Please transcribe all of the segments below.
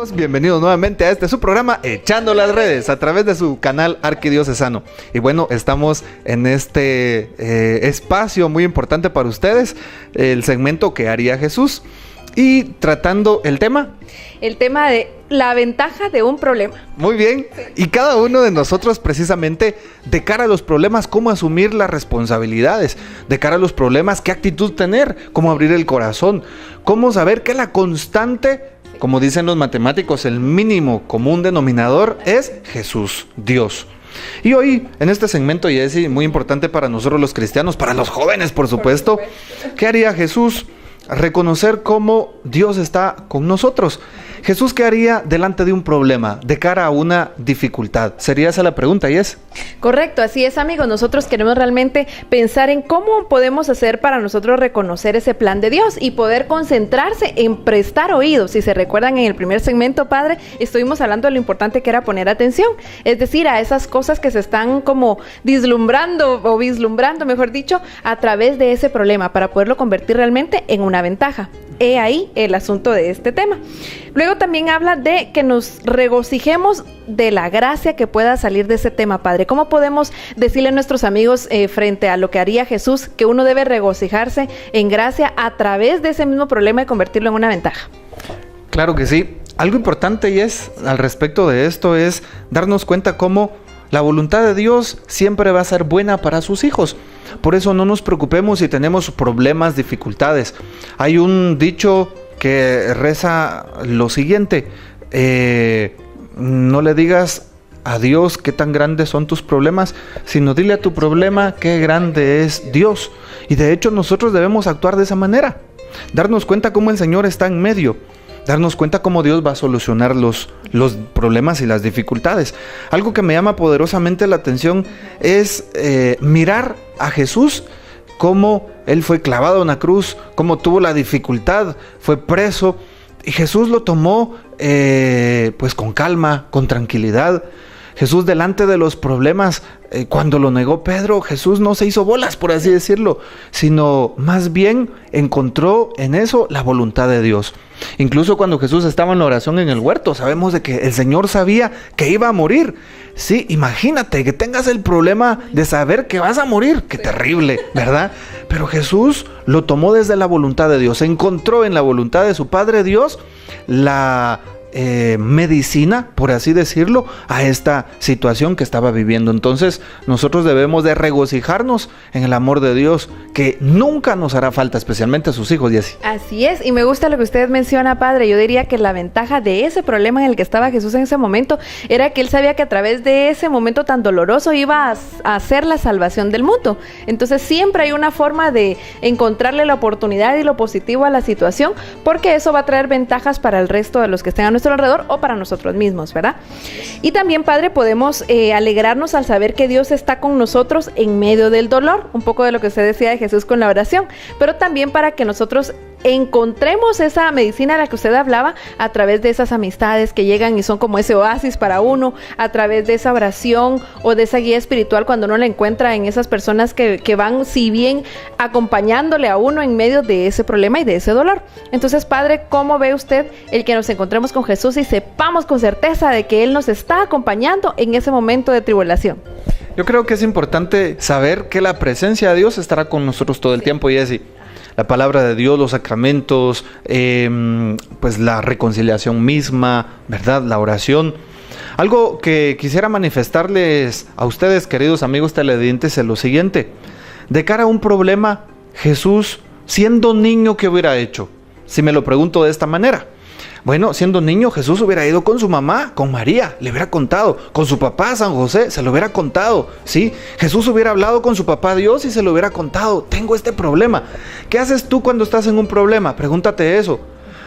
amigos, bienvenidos nuevamente a su programa Echando las Redes a través de su canal Arquidiocesano. Y bueno, estamos en este espacio muy importante para ustedes, el segmento ¿Qué haría Jesús? Y tratando el tema de la ventaja de un problema. Muy bien, y cada uno de nosotros precisamente de cara a los problemas, cómo asumir las responsabilidades, de cara a los problemas, qué actitud tener, cómo abrir el corazón, cómo saber que la constante, como dicen los matemáticos, el mínimo común denominador es Jesús, Dios. Y hoy, en este segmento, Jessy, muy importante para nosotros los cristianos, para los jóvenes, por supuesto, ¿qué haría Jesús? Reconocer cómo Dios está con nosotros. Jesús, ¿qué haría delante de un problema, de cara a una dificultad? ¿Sería esa la pregunta, Jess? Correcto, así es, amigos. Nosotros queremos realmente pensar en cómo podemos hacer para nosotros reconocer ese plan de Dios y poder concentrarse en prestar oídos. Si se recuerdan, en el primer segmento, Padre, estuvimos hablando de lo importante que era poner atención, es decir, a esas cosas que se están como vislumbrando, mejor dicho, a través de ese problema, para poderlo convertir realmente en una ventaja. He ahí el asunto de este tema. Luego también habla de que nos regocijemos de la gracia que pueda salir de ese tema, Padre. ¿Cómo podemos decirle a nuestros amigos frente a lo que haría Jesús, que uno debe regocijarse en gracia a través de ese mismo problema y convertirlo en una ventaja? Claro que sí. Algo importante, Jess, al respecto de esto es darnos cuenta cómo la voluntad de Dios siempre va a ser buena para sus hijos. Por eso no nos preocupemos si tenemos problemas, dificultades. Hay un dicho que reza lo siguiente: no le digas a Dios qué tan grandes son tus problemas, sino dile a tu problema qué grande es Dios. Y de hecho nosotros debemos actuar de esa manera, darnos cuenta cómo el Señor está en medio, darnos cuenta cómo Dios va a solucionar los problemas y las dificultades. Algo que me llama poderosamente la atención es mirar a Jesús, cómo Él fue clavado en una cruz, cómo tuvo la dificultad, fue preso, y Jesús lo tomó pues con calma, con tranquilidad. Jesús, delante de los problemas, cuando lo negó Pedro, Jesús no se hizo bolas, por así decirlo, sino más bien encontró en eso la voluntad de Dios. Incluso cuando Jesús estaba en la oración en el huerto, sabemos de que el Señor sabía que iba a morir. Sí, imagínate que tengas el problema de saber que vas a morir. Qué terrible, ¿verdad? Pero Jesús lo tomó desde la voluntad de Dios. Encontró en la voluntad de su Padre Dios la medicina, por así decirlo, a esta situación que estaba viviendo. Entonces nosotros debemos de regocijarnos en el amor de Dios, que nunca nos hará falta, especialmente a sus hijos, Jessy. Así es, y me gusta lo que usted menciona, Padre. Yo diría que la ventaja de ese problema en el que estaba Jesús en ese momento era que él sabía que a través de ese momento tan doloroso iba a hacer la salvación del mundo. Entonces siempre hay una forma de encontrarle la oportunidad y lo positivo a la situación, porque eso va a traer ventajas para el resto de los que estén a nuestro alrededor o para nosotros mismos, ¿verdad? Y también, Padre, podemos alegrarnos al saber que Dios está con nosotros en medio del dolor, un poco de lo que usted decía de Jesús con la oración, pero también para que nosotros encontremos esa medicina de la que usted hablaba a través de esas amistades que llegan y son como ese oasis para uno, a través de esa oración o de esa guía espiritual cuando uno la encuentra en esas personas que van, si bien acompañándole a uno en medio de ese problema y de ese dolor. Entonces, Padre, ¿cómo ve usted el que nos encontremos con Jesús y sepamos con certeza de que Él nos está acompañando en ese momento de tribulación? Yo creo que es importante saber que la presencia de Dios estará con nosotros todo el tiempo, Jessy. La palabra de Dios, los sacramentos, pues la reconciliación misma, ¿verdad? La oración. Algo que quisiera manifestarles a ustedes, queridos amigos televidentes, es lo siguiente. De cara a un problema, Jesús, siendo niño, ¿qué hubiera hecho? Si me lo pregunto de esta manera. Bueno, siendo niño, Jesús hubiera ido con su mamá, con María, le hubiera contado, con su papá, San José, se lo hubiera contado, ¿sí? Jesús hubiera hablado con su papá Dios y se lo hubiera contado: tengo este problema. ¿Qué haces tú cuando estás en un problema? Pregúntate eso.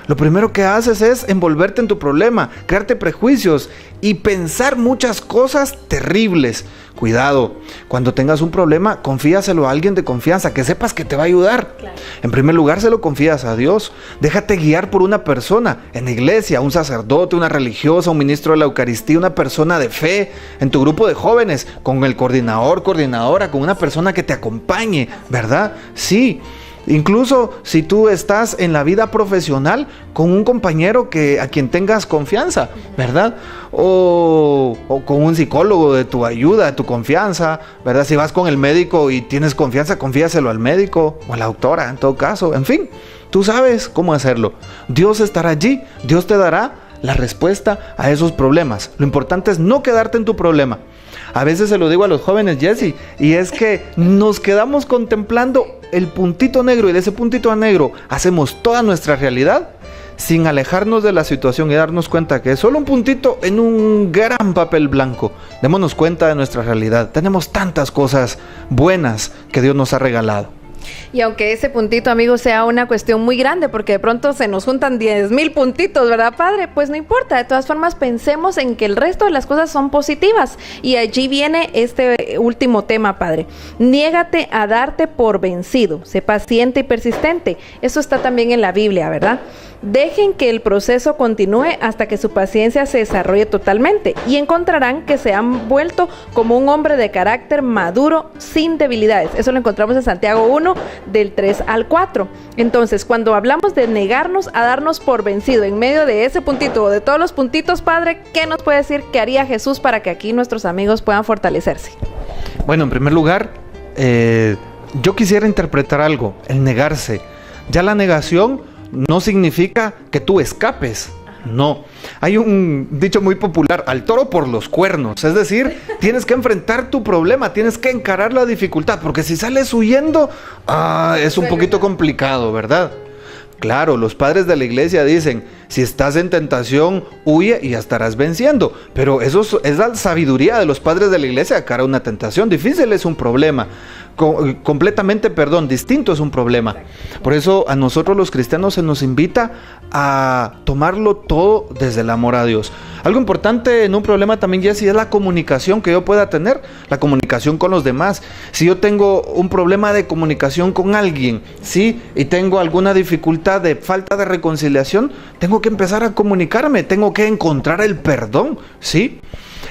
Lo primero que haces es envolverte en tu problema, crearte prejuicios y pensar muchas cosas terribles. Cuidado, cuando tengas un problema, confíaselo a alguien de confianza, que sepas que te va a ayudar. Claro. En primer lugar, se lo confías a Dios. Déjate guiar por una persona en la iglesia, un sacerdote, una religiosa, un ministro de la Eucaristía, una persona de fe, en tu grupo de jóvenes, con el coordinador, coordinadora, con una persona que te acompañe, ¿verdad? Sí. Incluso si tú estás en la vida profesional con un compañero a quien tengas confianza, ¿verdad? O con un psicólogo de tu ayuda, de tu confianza, ¿verdad? Si vas con el médico y tienes confianza, confíaselo al médico o a la doctora, en todo caso. En fin, tú sabes cómo hacerlo. Dios estará allí, Dios te dará la respuesta a esos problemas. Lo importante es no quedarte en tu problema. A veces se lo digo a los jóvenes, Jesse, y es que nos quedamos contemplando el puntito negro y de ese puntito negro hacemos toda nuestra realidad sin alejarnos de la situación y darnos cuenta que es solo un puntito en un gran papel blanco. Démonos cuenta de nuestra realidad. Tenemos tantas cosas buenas que Dios nos ha regalado. Y aunque ese puntito, amigos, sea una cuestión muy grande, porque de pronto se nos juntan 10,000 puntitos, ¿verdad, padre? Pues no importa, de todas formas pensemos en que el resto de las cosas son positivas. Y allí viene este último tema, padre. Niégate a darte por vencido, sé paciente y persistente. Eso está también en la Biblia, ¿verdad? Dejen que el proceso continúe hasta que su paciencia se desarrolle totalmente y encontrarán que se han vuelto como un hombre de carácter maduro sin debilidades. Eso lo encontramos en Santiago 1, del 3 al 4. Entonces, cuando hablamos de negarnos a darnos por vencido en medio de ese puntito o de todos los puntitos, padre, ¿qué nos puede decir que haría Jesús para que aquí nuestros amigos puedan fortalecerse? Bueno, en primer lugar, yo quisiera interpretar algo, el negarse. Ya la negación no significa que tú escapes, no. Hay un dicho muy popular, al toro por los cuernos, es decir, tienes que enfrentar tu problema, tienes que encarar la dificultad, porque si sales huyendo, es un poquito complicado, ¿verdad? Claro, los padres de la iglesia dicen, si estás en tentación, huye y ya estarás venciendo. Pero eso es la sabiduría de los padres de la iglesia de cara a una tentación. Difícil es un problema. Distinto es un problema. Por eso a nosotros los cristianos se nos invita a tomarlo todo desde el amor a Dios. Algo importante en un problema también, Jesse, es la comunicación que yo pueda tener, la comunicación con los demás. Si yo tengo un problema de comunicación con alguien, ¿sí? Y tengo alguna dificultad de falta de reconciliación, tengo que empezar a comunicarme, tengo que encontrar el perdón, ¿sí?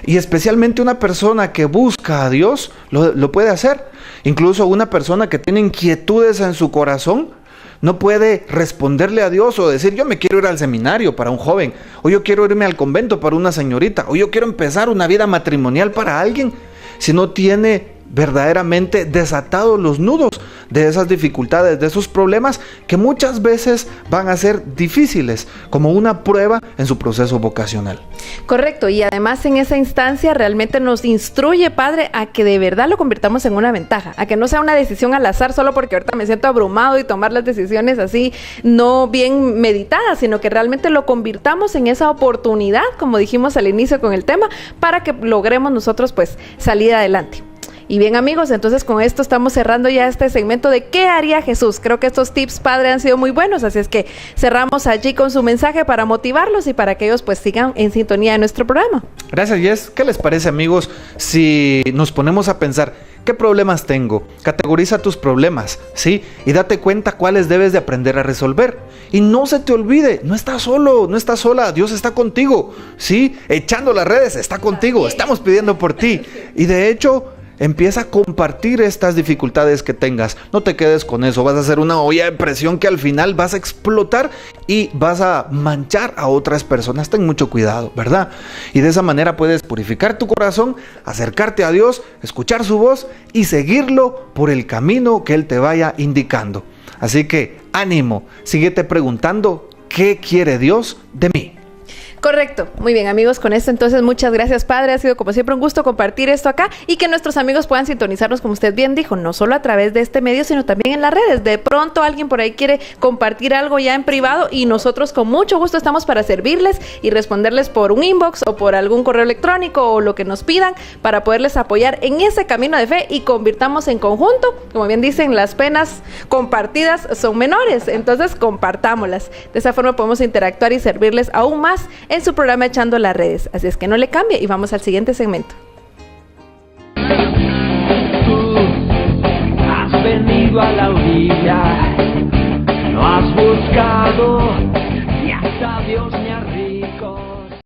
Y especialmente una persona que busca a Dios lo puede hacer. Incluso una persona que tiene inquietudes en su corazón no puede responderle a Dios o decir, yo me quiero ir al seminario para un joven, o yo quiero irme al convento para una señorita, o yo quiero empezar una vida matrimonial para alguien, si no tiene verdaderamente desatados los nudos de esas dificultades, de esos problemas que muchas veces van a ser difíciles como una prueba en su proceso vocacional. Correcto, y además en esa instancia realmente nos instruye, padre, a que de verdad lo convirtamos en una ventaja, a que no sea una decisión al azar solo porque ahorita me siento abrumado y tomar las decisiones así no bien meditadas, sino que realmente lo convirtamos en esa oportunidad, como dijimos al inicio con el tema, para que logremos nosotros pues salir adelante. Y bien, amigos, entonces con esto estamos cerrando ya este segmento de ¿qué haría Jesús? Creo que estos tips, padre, han sido muy buenos, así es que cerramos allí con su mensaje para motivarlos y para que ellos pues sigan en sintonía de nuestro programa. Gracias, Jess. ¿Qué les parece, amigos, si nos ponemos a pensar qué problemas tengo? Categoriza tus problemas, ¿sí? Y date cuenta cuáles debes de aprender a resolver. Y no se te olvide, no estás solo, no estás sola, Dios está contigo, ¿sí? Echando las redes, está contigo, estamos pidiendo por ti. Y de hecho, empieza a compartir estas dificultades que tengas. No te quedes con eso. Vas a hacer una olla de presión que al final vas a explotar y vas a manchar a otras personas. Ten mucho cuidado, ¿verdad? Y de esa manera puedes purificar tu corazón, acercarte a Dios, escuchar su voz y seguirlo por el camino que Él te vaya indicando. Así que ánimo, síguete preguntando ¿qué quiere Dios de mí? Correcto, muy bien, amigos, con esto entonces muchas gracias, padre, ha sido como siempre un gusto compartir esto acá y que nuestros amigos puedan sintonizarnos, como usted bien dijo, no solo a través de este medio, sino también en las redes. De pronto alguien por ahí quiere compartir algo ya en privado y nosotros con mucho gusto estamos para servirles y responderles por un inbox o por algún correo electrónico o lo que nos pidan para poderles apoyar en ese camino de fe y convirtamos en conjunto, como bien dicen, las penas compartidas son menores, entonces compartámoslas. De esa forma podemos interactuar y servirles aún más en su programa Echando las Redes. Así es que no le cambie y vamos al siguiente segmento. Tú has venido a la orilla, no has buscado y hasta Dios